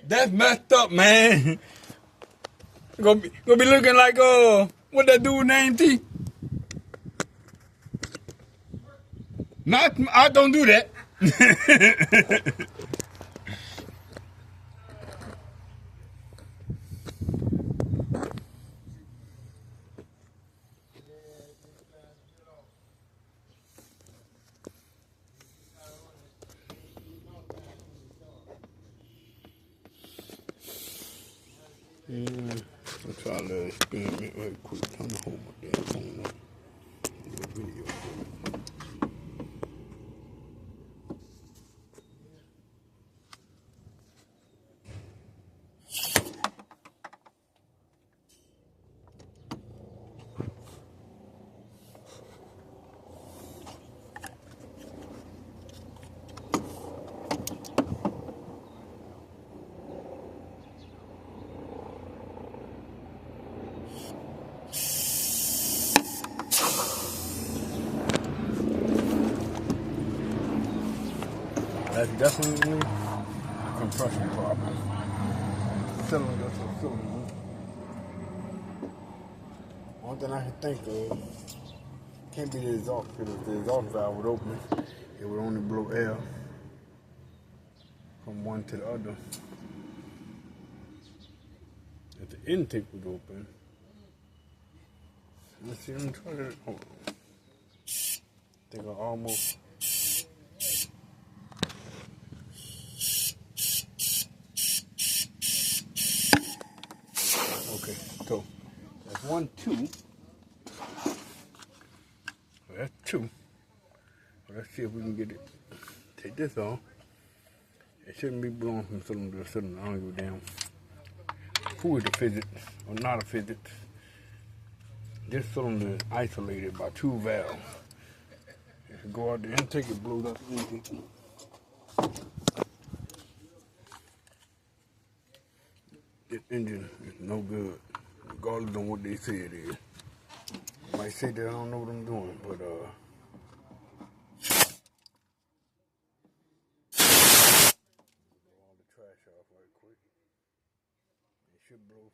That's messed up, man. Gonna be looking like what that dude named T? Not I don't do that. I'll try a little experiment right quick. I'm gonna hold my damn phone up. Do a video. That's definitely a compression problem. Cylinder to cylinder. One thing I can think of can't be the exhaust, because if the exhaust valve would open, it would only blow air from one to the other. If the intake was open, let's see, let me try that. Hold on. I think I almost. Okay, so that's 1, 2. So that's 2. So let's see if we can get it. Take this off. It shouldn't be blowing from cylinder to cylinder. I don't give a damn who is the physics or not a physics. This cylinder is isolated by 2 valves. If you go out the intake, it blows out the intake. This engine is no good, regardless of what they say it is. They might say that I don't know what I'm doing, but all the trash off right quick. It should blow.